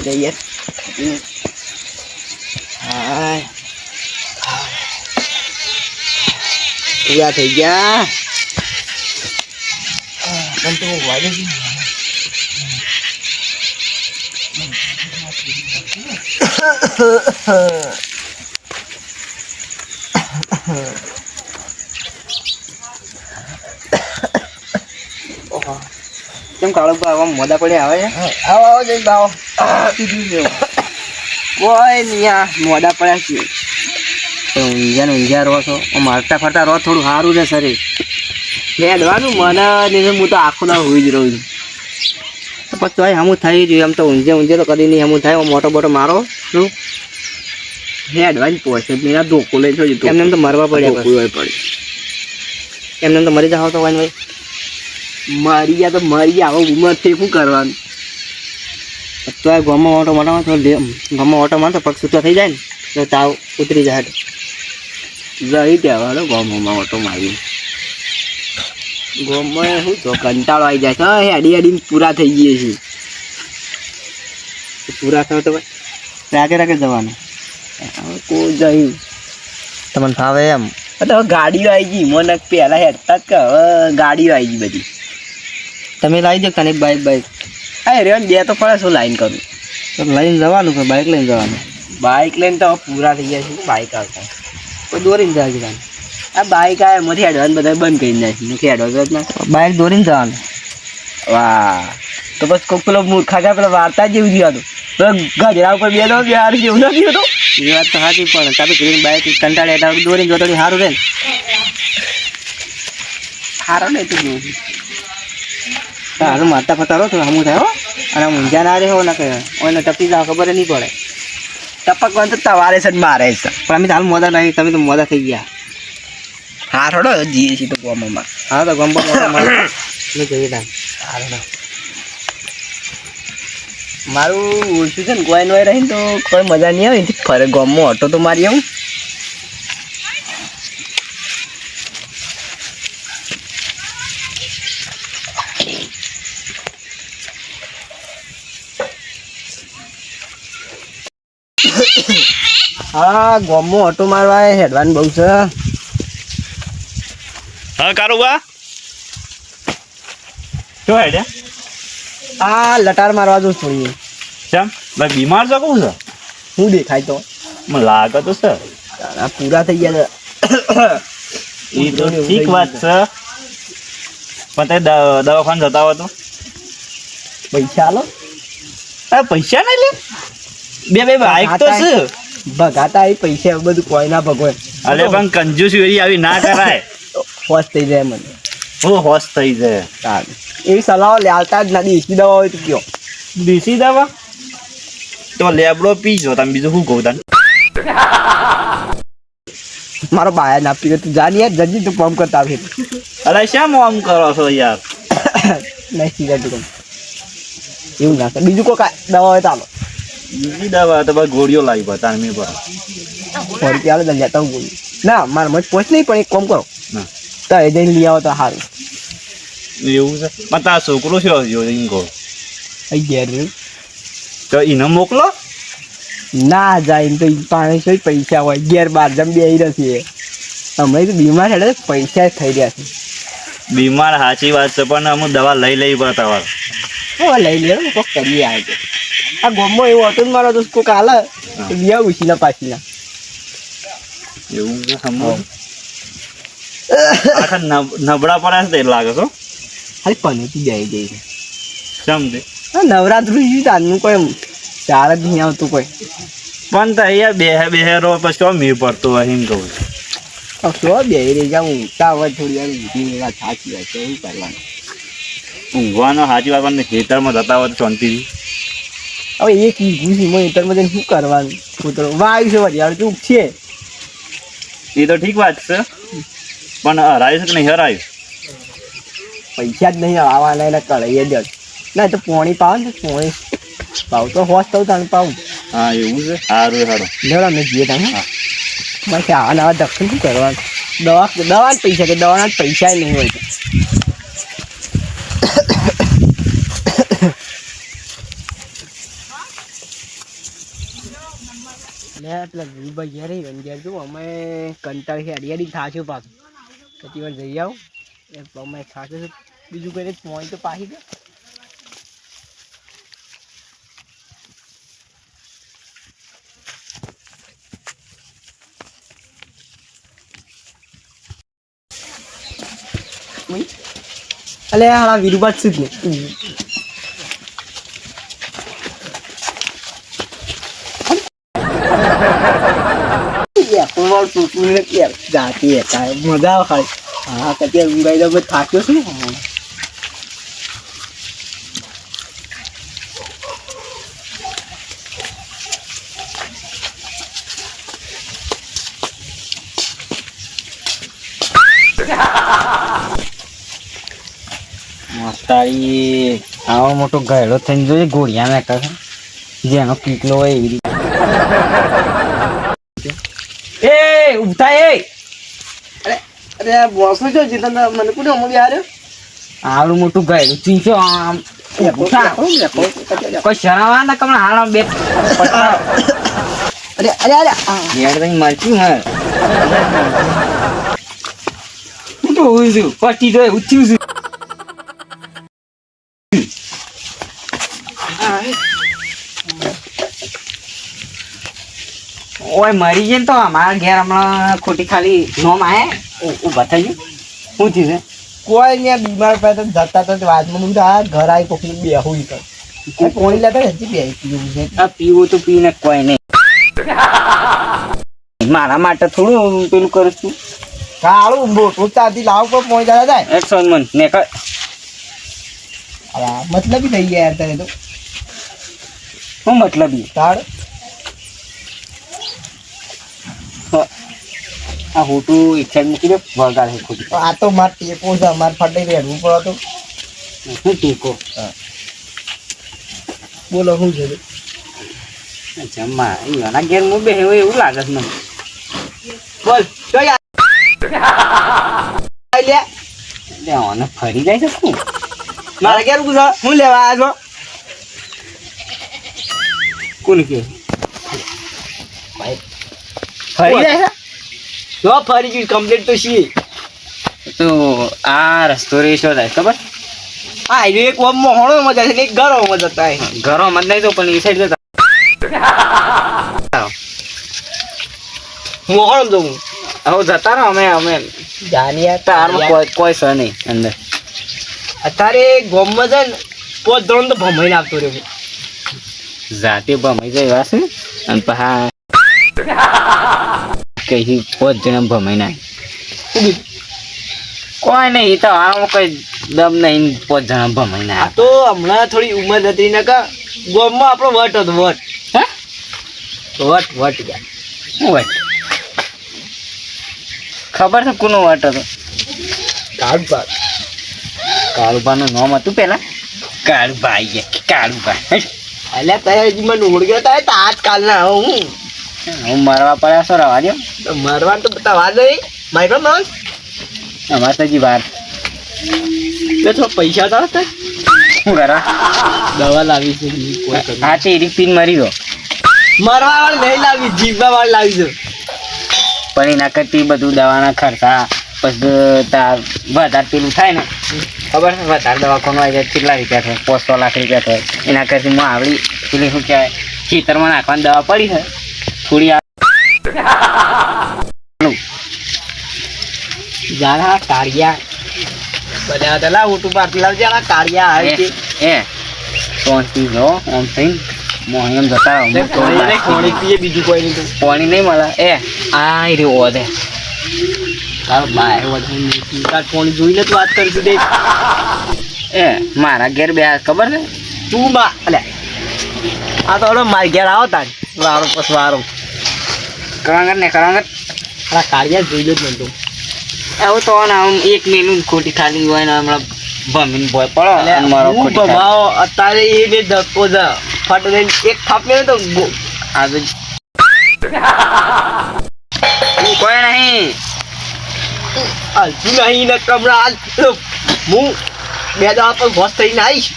જઈએ હા પૂરા થઈ ગયા પણ તો વાગે કેમ કાળો ભાવ મોડા પડે આવે છે આવો આવો જઈ ભાવ કોઈ નહીં મોડા પડ્યા છીએ તો ઊંઝા રહો છો મારતા ફરતા રહો થોડું સારું છે શરીર હેડવાનું મને નહીં હું તો આખું ના હોઈ જ રહું છું પછી તો હમું થઈ ગયું એમ તો ઊંઝે તો કદી નહીં હમું થાય મોટો બોટો મારો શું હેડવાની પહોંચે જ નહીં ધોકો લઈ જજો એમને એમ તો મરવા પડ્યા પડે એમને તો મરી જાવ તો ભાઈ મરી ગયા તો મરી ગયા હવે ઉંમરથી શું કરવાનું તો આ ગામમાં ઓટો મોટામાં તો ગામમાં ઓટો માર તો પગ સૂચવા થઈ જાય ને તો તાવ ઉતરી જાય રહી ત્યાં વાળો ગામમાં ઓટો મારી ગામમાં શું તો કંટાળો આવી જાય છે હેડી હેડીને પૂરા થઈ ગઈએ છીએ પૂરા થયો તો ભાઈ રાગે જવાનું કોઈ જઈ તમને ફાવે એમ તો ગાડીઓ આવી ગઈ મને પહેલાં હેડતા જ કે હવે ગાડીઓ આવી ગઈ બધી તમે લાવી દો તને બાઇક હા રે બે તો પડે શું લાઈન કરું તો લઈને જવાનું કે બાઇક લઈને જવાનું બાઇક લઈને તો પૂરા થઈ ગયા છે બાઇક આવતા કોઈ દોરીને જાય છે આ બાઇક આવે એમાંથી હેડવાનું બધા બંધ કરી નાખી નથી હેડવા ના બાઇક દોરીને જવાનું વાહ તો બસ કોઈક પેલો મૂર્ખા પેલા વાર્તા જેવું થયું હતું ગજરા ઉપર બે દો યાર જેવું નથી હતું એ વાત તો સાચી પણ તમે કરીને બાઇક કંટાળે એટલે દોરીને જોતો સારું રહે ને સારું નહીં તું જોવું હારું મારતા ફરતા રહો થોડું હમું થાય હો અને ઊંઝા ના રહે હો ના કહે ઓને ટપી જાવ ખબર નહીં પડે ટપકવાનું તો તમારે છે મારે છે પણ અમે તો હાલ મોદા નહીં તમે તો મોદા થઈ ગયા હા થોડો જઈએ છીએ તો ગામમાં હા તો ગામમાં મોદા જઈએ તા હારું મારું ઓળખ્યું છે ને કોઈ નોય રહીને તો કોઈ મજા નહીં આવે ફરે ગામમાં ઓટો તો મારી આવું હા ગામમાં ઓટો મારવા હેડવાનું બહુ છે હા કારુબા શું હેડે આ લટાર મારવા જો છોડીએ કેમ ભાઈ બીમાર છો કહું છે શું દેખાય તો મને લાગે તો સર આ પૂરા થઈ ગયા એ તો ઠીક વાત છે પણ તે દવાખાને જતા હો તો પૈસા આલો અરે પૈસા નહીં લે બે બાઈક તો છે ભગાતા એ પૈસા બધું કોઈ ના ભગવાન અરે પણ કંજૂસ વેરી આવી ના કરાય હોશ થઈ જાય મને હું હોશ થઈ જાય એવી સલાહ લેતા જ ના દેશી દવા હોય તો કયો દેશી દવા તો લેબડો પીજો તમે બીજું શું કહું તને મારો બાયા ના પીવે તું જાની યાર જલ્દી તું પંપ કરતા આવે અરે શા આમ કરો છો યાર નહીં સિગરેટ તું એવું ના કરે બીજું કોઈ દવા હોય તો આલો બીજી દવા તો ભાઈ ગોળીઓ લાવી બતા મેં પર ફરી આલો લેતા હું બોલું ના મારે મત પહોંચ નહીં પણ એક કામ કરો ના તો એ જઈને લઈ આવો તો સારું એવું છે પણ તારા છોકરો છે જો કહો અહીં ઘેર રહ્યું તો એને મોકલો ના જાય તો પાણી છે પૈસા હોય ઘેર બાર જમ બે નથી હમણાં તો બીમાર એટલે પૈસા જ થઈ રહ્યા છે બીમાર સાચી વાત છે પણ અમુક દવા લઈ બતાવવા હું લઈ લે કોક કરીએ આવે આ ગોમમાં એવું હતું ને મારો દોસ્ત કોક હાલે બિયા ઉછીના પાછીના એવું છે આખા નબળા પડ્યા છે તે લાગે છો ખાલી પનીરથી જઈ જઈ સમજે નવરાત્રી જોયું તારનું કોઈ ચાર જ નહીં આવતું કોઈ પણ તો અહીંયા બેહે રો પછી મીર પડતો હોય એમ કહું શું બે રહી જાઉં ઊંઘતા હોય થોડી વાર ઊંઘી વાત સાચી વાત છે એવું કરવાનું ઊંઘવાનો સાચી વાત પણ ખેતરમાં જતા હોય તો શાંતિથી હવે એક વીઘું છે ખેતરમાં જઈને શું કરવાનું કૂતરો વાયુ છે વરિયાળ ચૂક છે એ તો ઠીક વાત છે પણ હરાયું છે કે નહીં હરાયું પૈસા જ નહીં આવવાના એને કળાઈએ જ ના તો પોણી પાવ ને પોણી પાવ તો હોશ થયું તાને પાવું હા એવું છે સારું સારું લેવડો અમે જઈએ તમે બસ આવા નવા દક્ષિણ શું કરવાનું દવા જ પૈસા કે દવાના જ પૈસા નહીં હોય લે પેલા ગુરુભાઈ ઘેર ઘેર જો અમે કંટાળી હરિયાળી થાશું પાછું પછી વાર જઈ આવું એ અમે થાશે બીજું કઈ પોઈન્ટ તો પાછી ગયો અલે હાલા વીરુબાદ શું જ નહીં જાતી હતા મજા આવે ખાલી હા કતી ઊંઘાઈ દો થાક્યો છું મસ્તારી આવો મોટો ગયડો થઈને જોઈએ ગોળિયા નાખે જેનો પીકલો હોય એવી રીતે એ ઉઠા એ અરે અરે બોસ જો જીતન મને કોને અમલી આર્યો આવડું મોટું ગયડું ચીંચો આમ ઉઠા કોઈ શરાવા ના કમણા હાલ બે અરે અરે અરે યાર તઈ મરચી હે હું તો હોઈ છું પટી જોય ઉઠ્યું છું ઓય મરી જાય તો અમારા ઘેર હમણાં ખોટી ખાલી નોમ આય ઊભા થઈ ગયું શું થયું છે કોઈ ત્યાં બીમાર પડે તો જતા તો વાતમાં હું આ ઘર આવી કોકની બેહું કર કોણી લેતા હજી બે પીવું છે આ પીવું તો પીને કોઈ નહીં મારા માટે થોડું પેલું કરું છું કાળું મોટું ચાથી લાવ પર પહોંચાડા જાય એક સોનમન ને મતલબ થઈ ગયા યાર તને તો શું મતલબ તાળ આ હોટું એક સાઈડ મૂકી દે વગાડ છે ખોટી આ તો માર ટેકો છે માર ફટાઈ રહેવું પડે તો શું ટેકો બોલો શું છે જમા એના ઘેર હું બે એવું લાગે છે મને બોલ તો યાર લે ઓને ફરી જાય છે શું મારા ઘેર પૂછો હું લેવા આવ્યો કોણ કે ફરી જાય છે જો ફરી ગયું કમ્પ્લીટ તો છીએ તો આ રસ્તો રેસો થાય ખબર હા એક મોહણો મજા છે એક ઘરો મજા થાય ઘરો મત નહીં તો પણ એ સાઈડ જતા મોહણ દઉં હવે જતા રહો અમે જાનિયા તારમાં કોઈ સ નહીં અંદર અત્યારે ગોમમાં છે ને પોત ધોરણ તો ભમાઈને આપતો રહ્યો જાતે ભમાઈ જાય એવા છે અને પહા કઈ પોત જણા ભમાઈ ના કોઈ નહીં તો આમાં કઈ દમ નહીં પોત જણા ભમાઈ ના તો હમણાં થોડી ઉંમર હતી ને કા ગોમમાં આપણો વટ હતો વટ હે વટ ગયા શું વટ ખબર છે કોનો વટ હતો કાળુભાનું નામ હતું પેલા કાળુભાઈ કાળુભાઈ એટલે તૈયાર મને ઓળખ્યો તા આજકાલના હું મરવા પડ્યા છો રવા દો મરવા તો બધા વાત નહીં મારી પણ અમારે તો હજી વાર થોડા પૈસા તો હતા શું કરા દવા લાવી છે હા તે એરી પીન મરી દો મરવા વાળી નહીં લાવી જીવવા વાળી લાવી દો પણ એના કરતી બધું દવાના ખર્ચા પછી તાર વધારે પેલું થાય ને ખબર છે વધારે દવાખાનું આવી જાય કેટલા રૂપિયા થાય 500 લાખ રૂપિયા થાય એના કરતી હું આવડી પેલી શું કહેવાય ખેતરમાં નાખવાની દવા પડી છે થોડી જાણા કાળિયા બધા પેલા ઉઠું પારતી લાવજે આ કાળિયા આવે છે એ સોંતી જો આમ થઈને મોહમ જતા રહો પાણી પીએ બીજું કોઈ નહીં પાણી નહીં મળે એ આ રહ્યો દે તારો બાય વધુ પાણી જોઈને જ વાત કરીશું દે એ મારા ઘેર બે ખબર છે તું બા અલે આ તો હડો મારી ઘેર આવો તાર વારો પછી વારો કરાંગર ને કરાંગર આ કાળિયા જોઈ લો જ નતો એવું તો આમ એક મેલું ખોટી ખાલી હોય ને હમણાં ભમીને ભોય પડો મારો ખોટી ભાવ અત્યારે એ બે ધક્કો છે ફટ લઈને એક થાપ મેં તો આજે કોઈ નહીં હાલતું નહીં ને કમરા હાલ હું બે દાડા પર હોશ થઈને આવીશ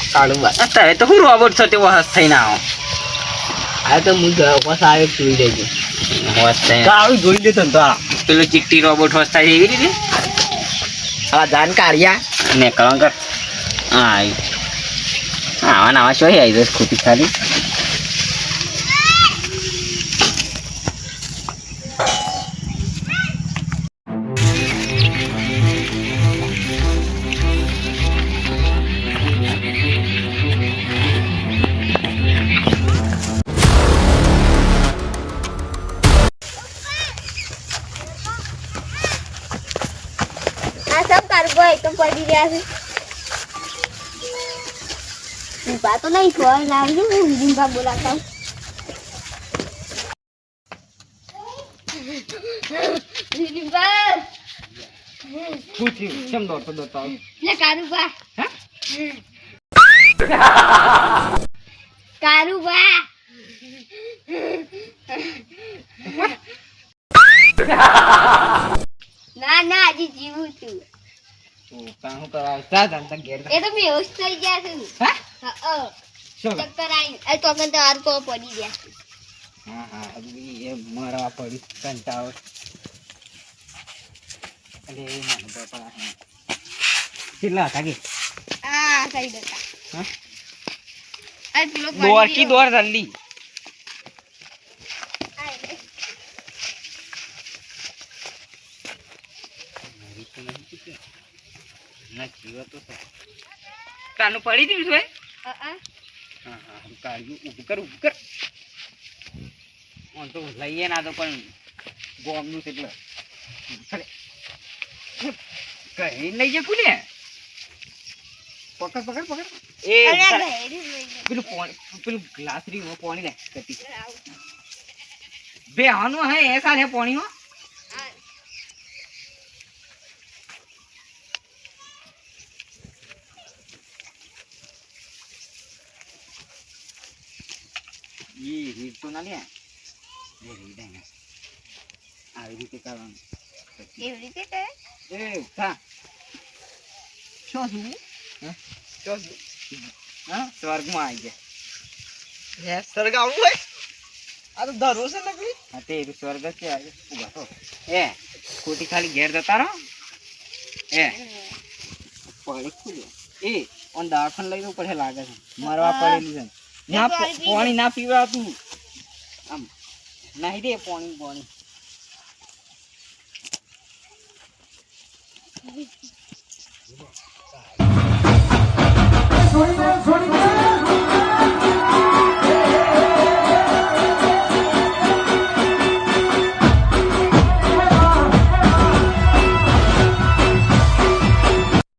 કાળું અત્યારે તો હું રોબોટ છો તેવો હસ થઈને આવો આ તો હું બસ આવ્યો જોઈ લેજો હોશ થાય કાળું જોઈ લેતો ને તો પેલો ચીકટી રોબોટ હોશ થાય એવી રીતે હા જાન કાઢ્યા ને કલંક કર હા આવી આવા નાવા શું આવી દસ ખોટી ખાલી આ સબ કાર્બોય તો પડી ગયા છે ઊભા તો નહીં ખોર લાવજો હું ઊભા બોલાતા રીબા પૂછી કેમ દોડતો લે કારુબા હે કારુબા ના ના હજી જીવું છું કામ કરાવતા જાણતા ઘેર એ તો બેહોશ થઈ ગયા છે હા શું ચક્કર આવી એ તો કન તો આર તો પડી ગયા હા હા એ મારવા પડી કંટાળો અરે મને બાપા કેટલા હતા કે આ કઈ દેતા હા આ પેલો દોર કી દોર જલ્દી ના જીવા તો કાનું પડી દીધું ભાઈ હા હા કાઢ્યું ઊભું કર તો લઈએ ના તો પણ ગોમનું છે એટલે કઈ લઈ જાય કુલે પકડ એ પેલું ગ્લાસ રી પાણી લે કતી બે હાનું હે એસા હે પાણી હો ये रीड तो ना લે ये रीड है આવી રીતે કરવાનું એવી રીતે કરે એ હા શું શું શું હા સ્વર્ગમાં આવી ગયા સરગાવું હોય આ તો ધરો છે નકલી હા તે સ્વર્ગ છે આજે ઉભા થો એ ખોટી ખાલી ઘેર જતા રહો એ પાણી ખુલ્યો એ ઓન દવાખાને લઈ જવું પડે લાગે છે મરવા પડેલું છે ના પાણી ના પીવાતું આમ નાહી દે પાણી